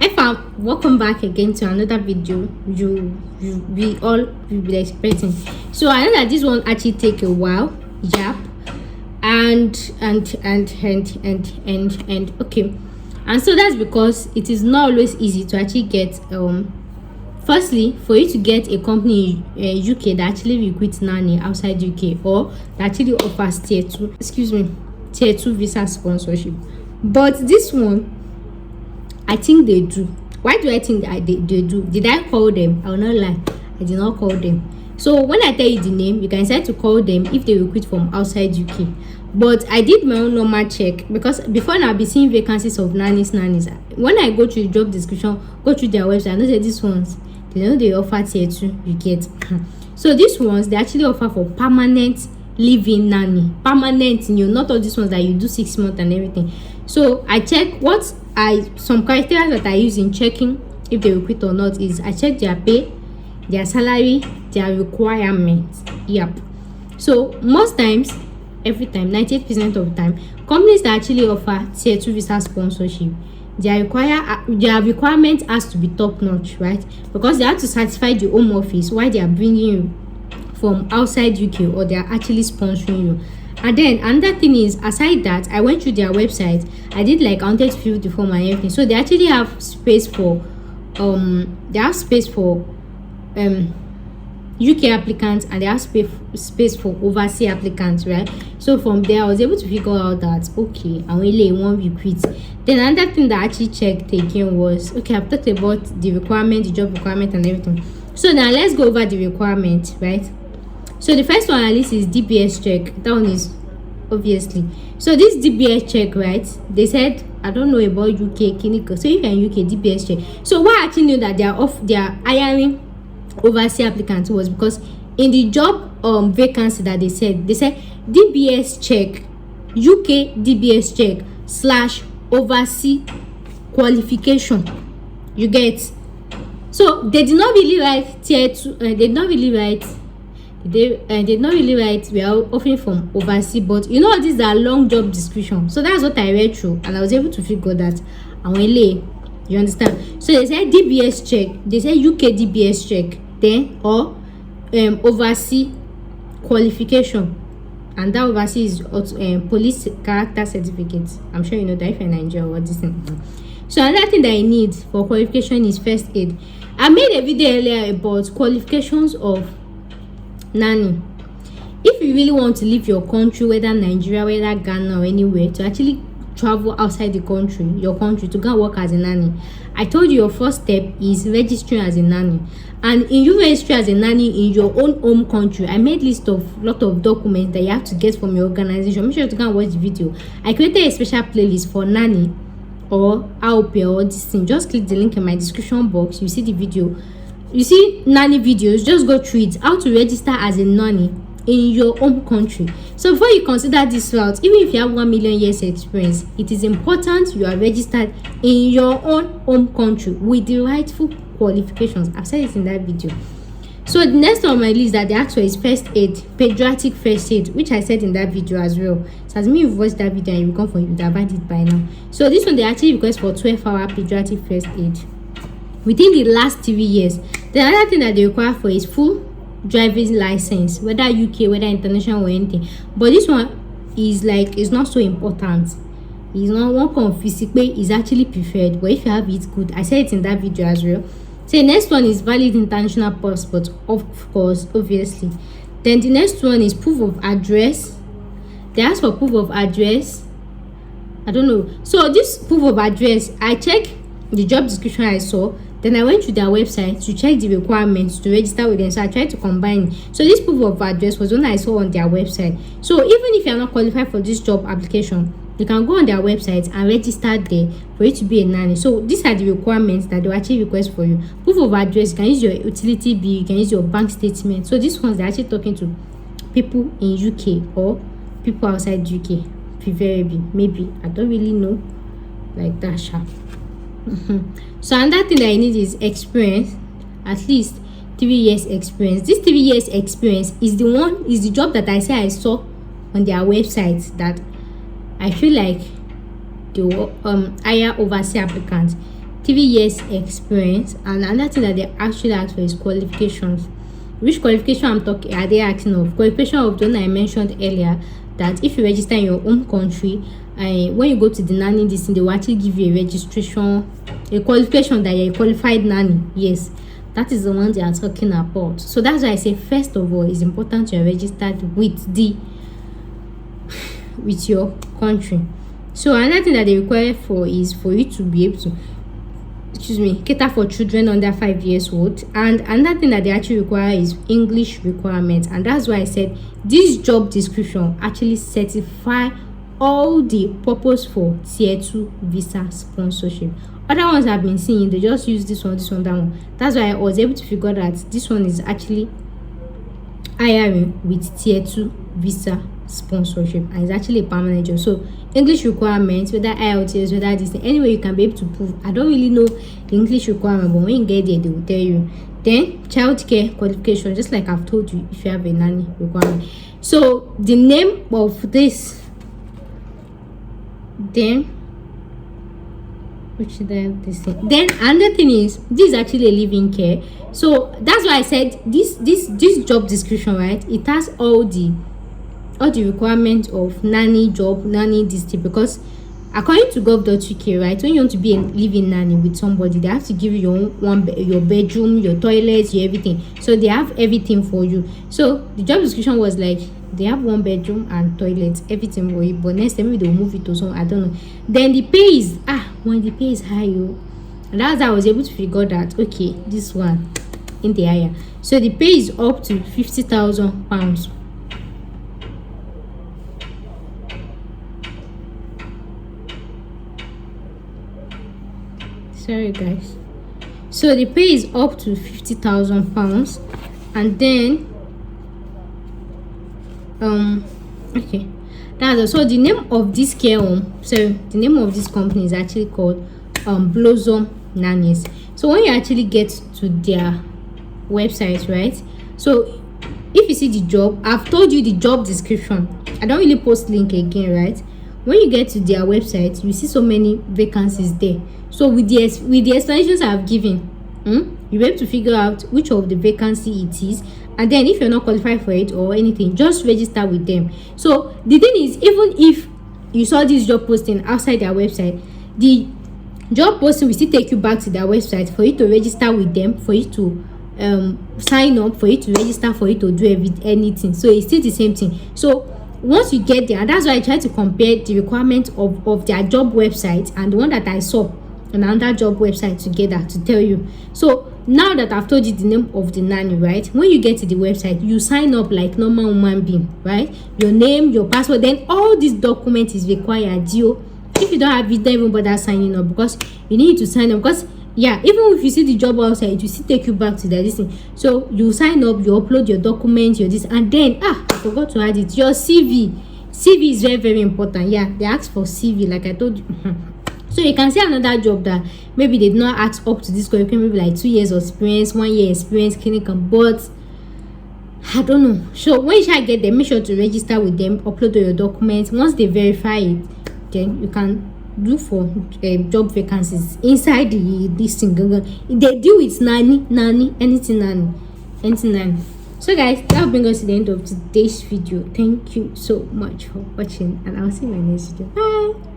Welcome back again to another video we all will be expecting. So I know that this one actually take a while, and okay, and so that's because it is not always easy to actually get firstly, for you to get a company in UK that actually recruits nanny outside UK or that actually offers tier 2 visa sponsorship. But this one, I think they do. Why do I think that they do? Did I call them? I will not lie, I did not call them. So when I tell you the name, you can decide to call them if they recruit from outside UK. But I did my own normal check, because before now I'll be seeing vacancies of nannies. When I go to the job description, go to their website, I know that these ones, they know they offer tier 2, you get. So these ones, they actually offer for permanent living nanny. Permanent, not all these ones that you do 6 months and everything. So I check some criteria that I use in checking if they recruit or not is I check their pay, their salary, their requirements. So most times, every time, 98% of the time, companies that actually offer tier 2 visa sponsorship, their requirement has to be top notch, right? Because they have to certify the home office why they are bringing you from outside UK, or they are actually sponsoring you. And then another thing is, aside that, I went through their website. I wanted to fill the form and everything. So they actually have space for UK applicants, and they have space for overseas applicants, right? So from there I was able to figure out that okay, I only want recruit. Then another thing that I actually checked again was, okay, I've talked about the requirement, the job requirement and everything. So now let's go over the requirement, right? So the first one at least is DBS check. That one is obviously. So this DBS check, right? They said, I don't know about UK clinical. So if you're in UK, DBS check. So why I actually knew that they are hiring overseas applicants was because in the job vacancy that they said DBS check, UK DBS check / overseas qualification. You get? So they did not really write tier 2. They did not really write we are offering from overseas, but these are long job description. So that's what I read through, and I was able to figure that you understand. So they said DBS check, they said UK DBS check, then or overseas qualification, and that overseas is police character certificate. I'm sure you know that if you're in Nigeria or this thing. So another thing that I need for qualification is first aid. I made a video earlier about qualifications of nanny. If you really want to leave your country, whether Nigeria, whether Ghana or anywhere, to actually travel outside the country, your country, to go and work as a nanny, I told you your first step is registering as a nanny. And in you register as a nanny in your own home country, I made lot of documents that you have to get from your organization. Make sure to go and watch the video. I created a special playlist for nanny or AOP or this thing. Just click the link in my description box. You see the video. You see nanny videos, just go through it. How to register as a nanny in your home country. So before you consider this route, even if you have 1 million years experience, it is important you are registered in your own home country with the rightful qualifications. I've said it in that video. So the next on my list that they asked for is first aid, pediatric first aid, which I said in that video as well. So as me, you've watched that video and you come for you, you've had it by now. So this one they actually request for 12-hour pediatric first aid within the last 3 years. The other thing that they require for is full driving license, whether UK, whether international or anything. But this one is not so important. It's not one kind of physical, is actually preferred, but if you have it, good. I said it in that video as well. So the next one is valid international passport, of course, obviously. Then the next one is proof of address. They ask for proof of address. I don't know. So this proof of address, I checked the job description I saw. Then I went to their website to check the requirements to register with them. So I tried to combine. So this proof of address was one I saw on their website. So even if you are not qualified for this job application, you can go on their website and register there for you to be a nanny. So these are the requirements that they will actually request for you. Proof of address, you can use your utility bill, you can use your bank statement. So these ones, they're actually talking to people in UK or people outside UK, preferably. Maybe, I don't really know, like that sharp. So another thing that I need is experience, at least 3 years experience. This 3 years experience is the job that I say I saw on their website that I feel like they will hire overseas applicants 3 years experience, and another thing that they actually ask for is qualifications. Which qualification I'm talking are they asking of? Qualification of the one I mentioned earlier, that if you register in your home country, when you go to the nanny this thing, they will actually give you a registration, a qualification that you're a qualified nanny. Yes, that is the one they are talking about. So that's why I say, first of all, it's important you're registered with your country. So another thing that they require for is for you to be able to cater for children under 5 years old. And another thing that they actually require is English requirements, and that's why I said this job description actually certify all the purpose for tier 2 visa sponsorship. Other ones I've been seeing, they just use this one, that one. That's why I was able to figure that this one is actually hiring with tier 2 visa sponsorship, and it's actually a permanent job. So English requirements, whether IELTS, whether this thing, anyway you can be able to prove. I don't really know the English requirement, but when you get there they will tell you. Then childcare qualification, just like I've told you, if you have a nanny requirement. So the name of this, then then another thing is, this is actually a living care. So that's why I said this job description, right, it has all the requirements of nanny job, nanny this thing, because according to gov.uk, right, when you want to be a living nanny with somebody, they have to give you your bedroom, your toilet, your everything. So they have everything for you. So the job description was like, they have 1 bedroom and toilet, everything for you, but next time maybe they'll move it to some, I don't know. Then the pay is when the pay is high, and that's how I was able to figure that, okay, this one in the area. So the pay is up to £50,000. Sorry guys. So the pay is up to £50,000, and then okay, that's so the name of this care home, so the name of this company is actually called Blossom Nannies. So when you actually get to their website, right, so if you see the job, I've told you the job description, I don't really post link again, right? When you get to their website, you see so many vacancies there. So with the explanations I've given, you'll be able to figure out which of the vacancy it is, and then if you're not qualified for it or anything, just register with them. So the thing is, even if you saw this job posting outside their website, the job posting will still take you back to their website for you to register with them, for you to sign up, for you to register, for you to do anything. So it's still the same thing. So once you get there, and that's why I try to compare the requirements of their job website and the one that I saw on another job website together to tell you. So now that I've told you the name of the nanny, right, when you get to the website, you sign up like normal human being, right? Your name, your password, then all these documents is required. If you don't have it, don't even bother signing up, because you need to sign up. Because even if you see the job outside, it will still take you back to the listing. So you sign up, you upload your documents, your this, and then I forgot to add it, your CV is very, very important. They ask for CV, like I told you. So you can see another job that maybe they did not ask up to this curriculum, maybe like 2 years of experience, 1 year experience, clinical, but I don't know. So when you shall get there, make sure to register with them, upload all your documents. Once they verify it, then you can do for job vacancies inside this thing. They deal with nanny, anything nanny. So guys, that will bring us to the end of today's video. Thank you so much for watching, and I'll see you in my next video. Bye.